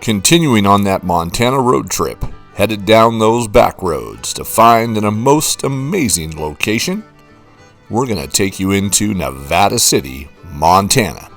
Continuing on that Montana road trip, headed down those back roads to find a most amazing location, we're going to take you into Nevada City, Montana.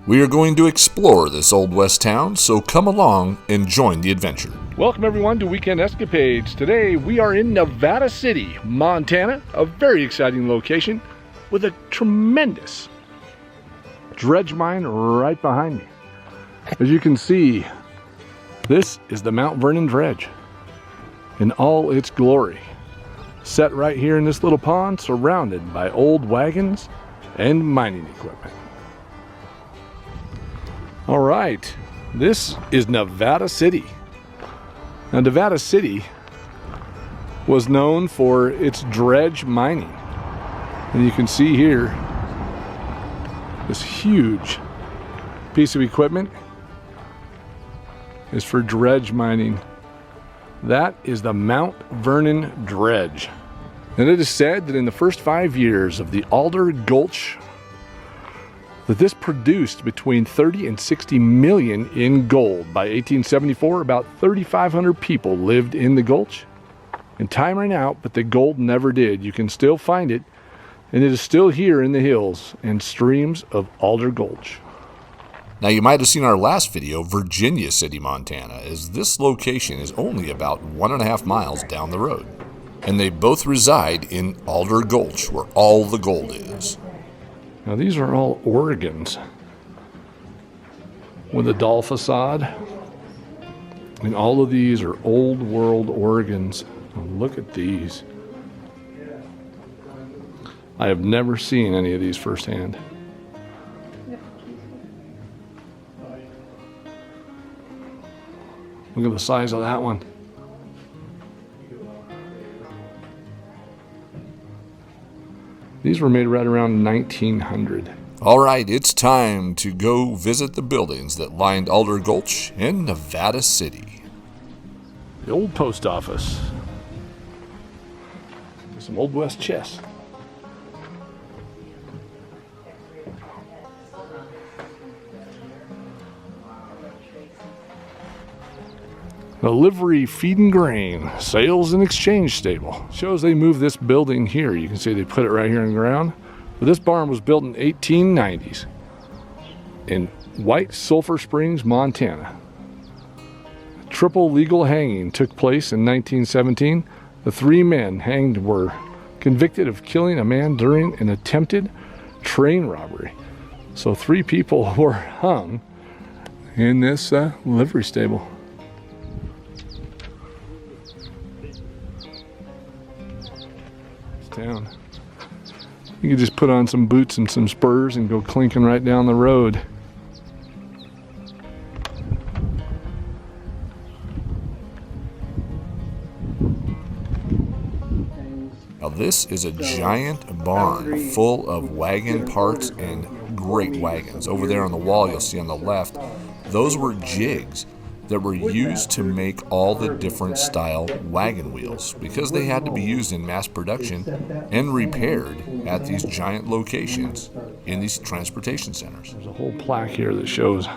We are going to explore this Old West town, so come along and join the adventure. Welcome everyone to Weekend Escapades. Today we are in Nevada City, Montana, a very exciting location with a tremendous dredge mine right behind me. As you can see, this is the Mount Vernon Dredge in all its glory. Set right here in this little pond, surrounded by old wagons and mining equipment. All right, this is Nevada City. Now, Nevada City was known for its dredge mining. And you can see here, this huge piece of equipment is for dredge mining. That is the Mount Vernon Dredge. And it is said that in the first 5 years of the Alder Gulch, that this produced between 30 and 60 million in gold. By 1874, about 3,500 people lived in the gulch. And time ran out, but the gold never did. You can still find it, and it is still here in the hills and streams of Alder Gulch. Now, you might have seen our last video, Virginia City, Montana, as this location is only about 1.5 miles down the road. And they both reside in Alder Gulch, where all the gold is. Now these are all organs with a doll facade, and all of these are old world organs. Oh, look at these. I have never seen any of these firsthand. Look at the size of that one. These were made right around 1900. All right, it's time to go visit the buildings that lined Alder Gulch in Nevada City. The old post office. Some Old West chess. The Livery Feed and Grain Sales and Exchange Stable. Shows they moved this building here. You can see they put it right here in the ground. But this barn was built in 1890s in White Sulphur Springs, Montana. Triple legal hanging took place in 1917. The 3 men hanged were convicted of killing a man during an attempted train robbery. So 3 people were hung in this livery stable. Town. You could just put on some boots and some spurs and go clinking right down the road. Now this is a giant barn full of wagon parts and great wagons. Over there on the wall you'll see on the left, those were jigs that were used to make all the different style wagon wheels because they had to be used in mass production and repaired at these giant locations in these transportation centers. There's a whole plaque here that shows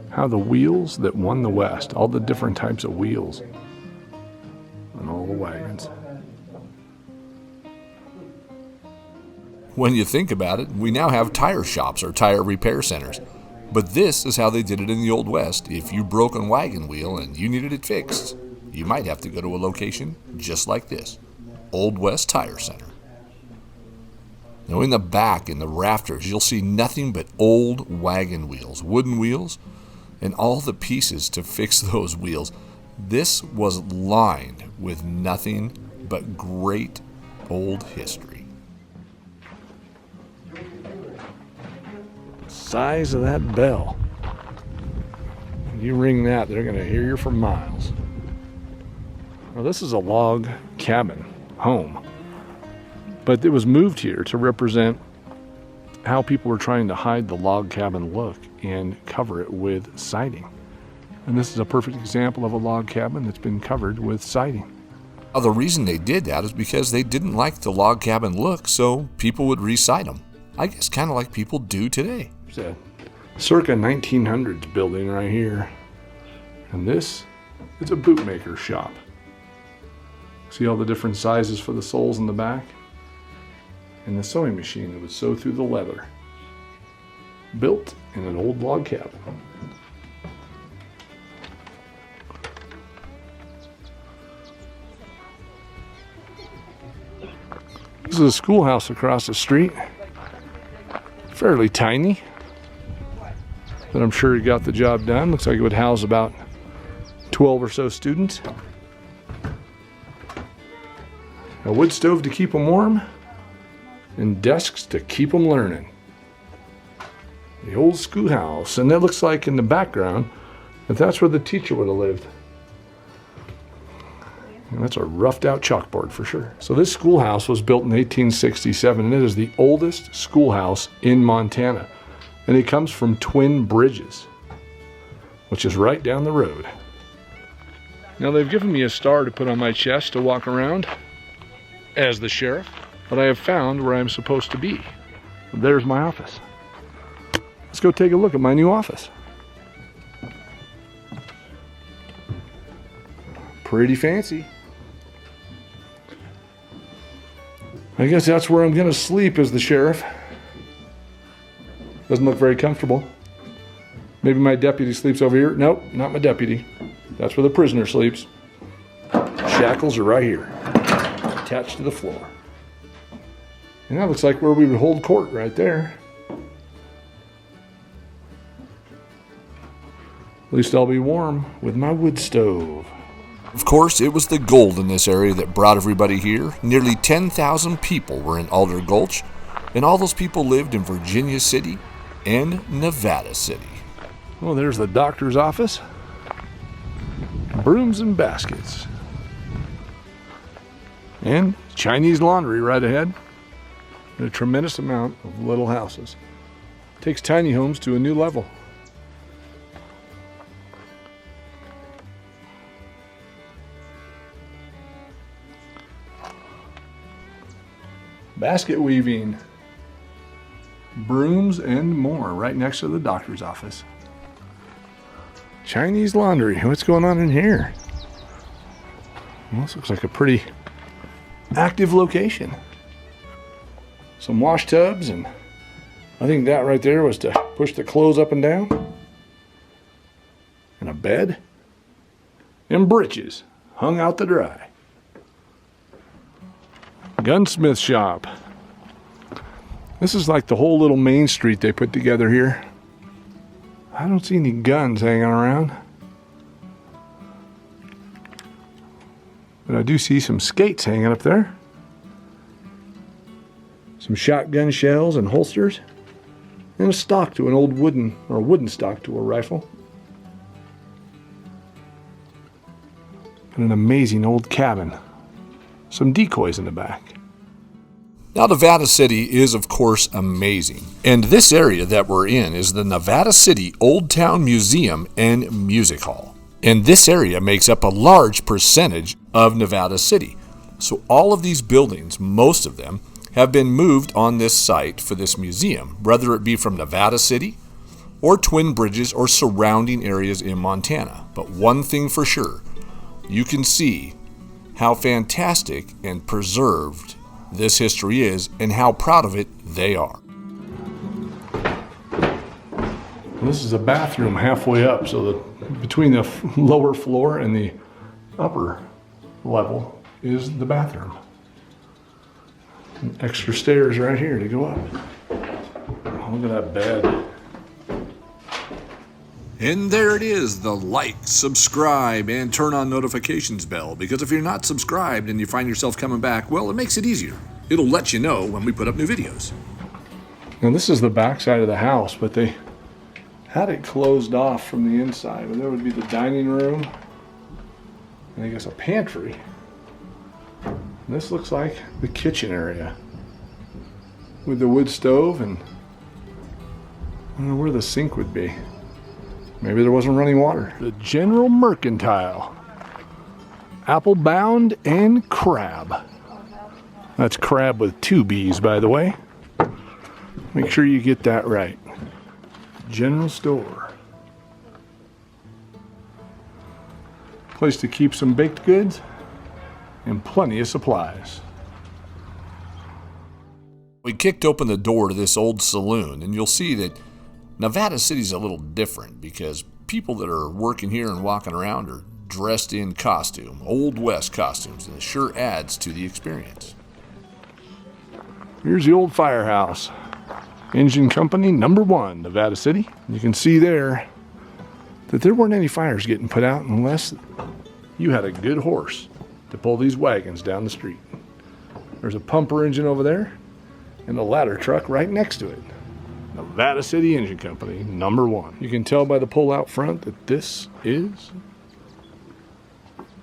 how the wheels that won the West, all the different types of wheels on all the wagons. When you think about it, we now have tire shops or tire repair centers. But this is how they did it in the Old West. If you broke a wagon wheel and you needed it fixed, you might have to go to a location just like this, Old West Tire Center. Now in the back, in the rafters, you'll see nothing but old wagon wheels, wooden wheels, and all the pieces to fix those wheels. This was lined with nothing but great old history. Size of that bell. You ring that, they're going to hear you for miles. Well, this is a log cabin home, but it was moved here to represent how people were trying to hide the log cabin look and cover it with siding. And this is a perfect example of a log cabin that's been covered with siding. Well, the reason they did that is because they didn't like the log cabin look, so people would re-side them. I guess kind of like people do today. So, circa 1900s building right here. And this is a bootmaker shop. See all the different sizes for the soles in the back? And the sewing machine that would sew through the leather. Built in an old log cabin. This is a schoolhouse across the street. Fairly tiny, but I'm sure it got the job done. Looks like it would house about 12 or so students. A wood stove to keep them warm, and desks to keep them learning. The old schoolhouse, and that looks like in the background that that's where the teacher would have lived. And that's a roughed out chalkboard for sure. So this schoolhouse was built in 1867, and it is the oldest schoolhouse in Montana. And it comes from Twin Bridges, which is right down the road. Now they've given me a star to put on my chest to walk around as the sheriff, but I have found where I'm supposed to be. There's my office. Let's go take a look at my new office. Pretty fancy. I guess that's where I'm gonna sleep as the sheriff. Doesn't look very comfortable. Maybe my deputy sleeps over here. Nope, not my deputy. That's where the prisoner sleeps. Shackles are right here, attached to the floor. And that looks like where we would hold court right there. At least I'll be warm with my wood stove. Of course, it was the gold in this area that brought everybody here. Nearly 10,000 people were in Alder Gulch, and all those people lived in Virginia City and Nevada City. Well, there's the doctor's office. Brooms and baskets. And Chinese laundry right ahead. And a tremendous amount of little houses. Takes tiny homes to a new level. Basket weaving, brooms, and more right next to the doctor's office. Chinese laundry. What's going on in here? Well, this looks like a pretty active location. Some wash tubs, and I think that right there was to push the clothes up and down. And a bed. And breeches hung out to dry. Gunsmith shop. This is like the whole little main street they put together here. I don't see any guns hanging around. But I do see some skates hanging up there. Some shotgun shells and holsters. And a stock to an old wooden stock to a rifle. And an amazing old cabin. Some decoys in the back. Now, Nevada City is, of course, amazing. And this area that we're in is the Nevada City Old Town Museum and Music Hall. And this area makes up a large percentage of Nevada City. So all of these buildings, most of them, have been moved on this site for this museum, whether it be from Nevada City or Twin Bridges or surrounding areas in Montana. But one thing for sure, you can see how fantastic and preserved this history is and how proud of it they are. This is a bathroom halfway up, so that between the lower floor and the upper level is the bathroom. And extra stairs right here to go up. Look at that bed. And there it is, the like, subscribe, and turn on notifications bell. Because if you're not subscribed and you find yourself coming back, well, it makes it easier. It'll let you know when we put up new videos. Now this is the back side of the house, but they had it closed off from the inside. And there would be the dining room, and I guess a pantry. And this looks like the kitchen area with the wood stove, and I don't know where the sink would be. Maybe there wasn't running water. The General Mercantile. Applebound and Crab. That's crab with 2 B's, by the way. Make sure you get that right. general store. Place to keep some baked goods and plenty of supplies. We kicked open the door to this old saloon, and you'll see that Nevada City's a little different because people that are working here and walking around are dressed in costume, Old West costumes, and it sure adds to the experience. Here's the old firehouse. Engine Company number 1, Nevada City. You can see there that there weren't any fires getting put out unless you had a good horse to pull these wagons down the street. There's a pumper engine over there and a ladder truck right next to it. Nevada City Engine Company number 1. You can tell by the pull out front that this is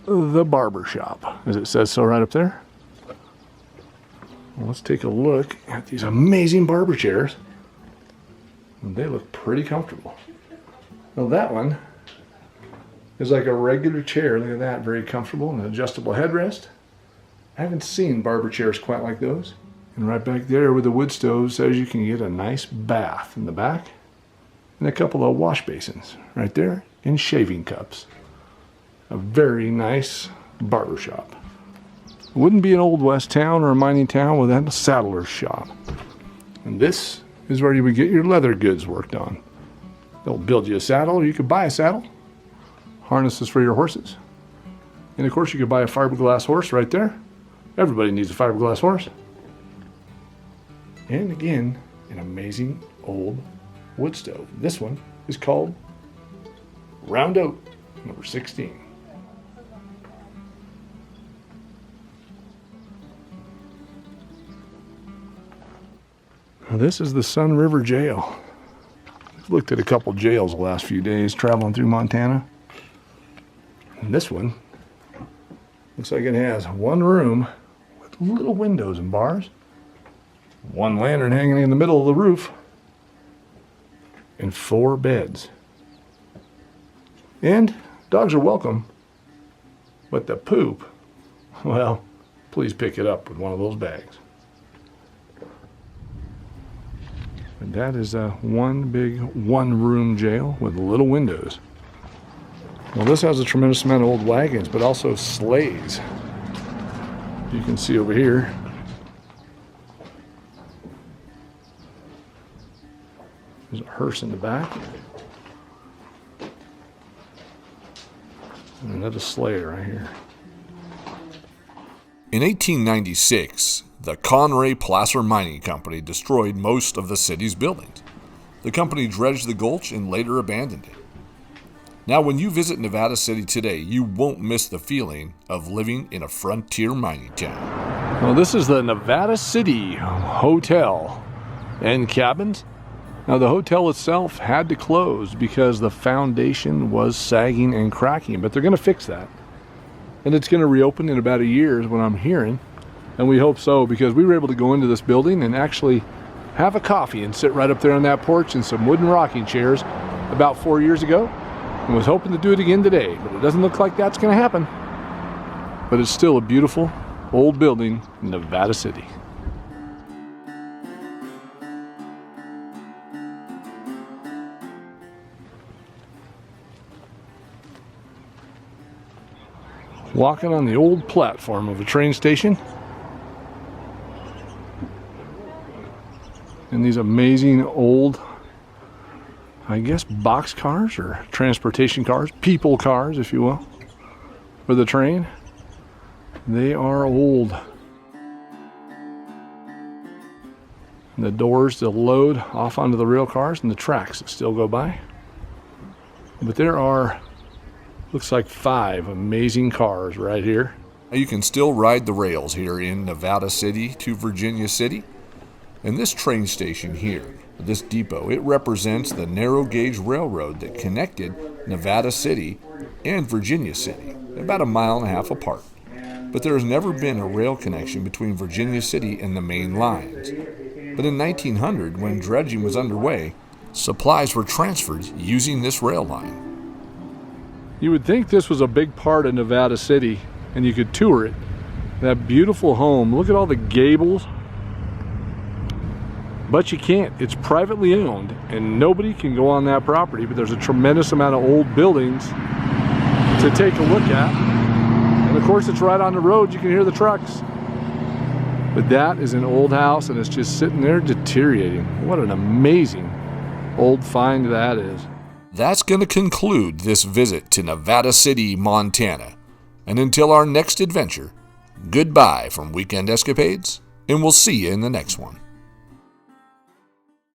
the barber shop, as it says so right up there. Well, let's take a look at these amazing barber chairs. They look pretty comfortable. Well, that one is like a regular chair. Look at that, very comfortable, and an adjustable headrest. I haven't seen barber chairs quite like those. And right back there with the wood stove says you can get a nice bath in the back and a couple of wash basins right there and shaving cups. A very nice barber shop. It wouldn't be an Old West town or a mining town without a saddler's shop. And this is where you would get your leather goods worked on. They'll build you a saddle, or you could buy a saddle. Harnesses for your horses. And of course you could buy a fiberglass horse right there. Everybody needs a fiberglass horse. And again, an amazing old wood stove. This one is called Round Oak number 16. Now, this is the Sun River Jail. I've looked at a couple jails the last few days traveling through Montana. And this one looks like it has one room with little windows and bars, one lantern hanging in the middle of the roof, and 4 beds. And dogs are welcome, but the poop, well, please pick it up with one of those bags. And that is one big one-room jail with little windows. Well, this has a tremendous amount of old wagons, but also sleighs. You can see over here. There's a hearse in the back. And another sleigh right here. In 1896, the Conray Placer Mining Company destroyed most of the city's buildings. The company dredged the gulch and later abandoned it. Now, when you visit Nevada City today, you won't miss the feeling of living in a frontier mining town. Well, this is the Nevada City Hotel and Cabins. Now, the hotel itself had to close because the foundation was sagging and cracking, but they're going to fix that. And it's going to reopen in about a year is what I'm hearing. And we hope so, because we were able to go into this building and actually have a coffee and sit right up there on that porch in some wooden rocking chairs about 4 years ago. And was hoping to do it again today, but it doesn't look like that's going to happen. But it's still a beautiful old building in Nevada City. Walking on the old platform of a train station. And these amazing old, I guess, box cars or transportation cars, people cars, if you will, for the train. They are old. And the doors that load off onto the rail cars and the tracks that still go by. But there are, looks like 5 amazing cars right here. You can still ride the rails here in Nevada City to Virginia City. And this train station here, this depot, it represents the narrow gauge railroad that connected Nevada City and Virginia City, about 1.5 miles apart. But there has never been a rail connection between Virginia City and the main lines. But in 1900, when dredging was underway, supplies were transferred using this rail line. You would think this was a big part of Nevada City and you could tour it. That beautiful home, look at all the gables. But you can't. It's privately owned and nobody can go on that property, but there's a tremendous amount of old buildings to take a look at. And of course it's right on the road, you can hear the trucks. But that is an old house and it's just sitting there deteriorating. What an amazing old find that is. That's going to conclude this visit to Nevada City, Montana. And until our next adventure, goodbye from Weekend Escapades, and we'll see you in the next one.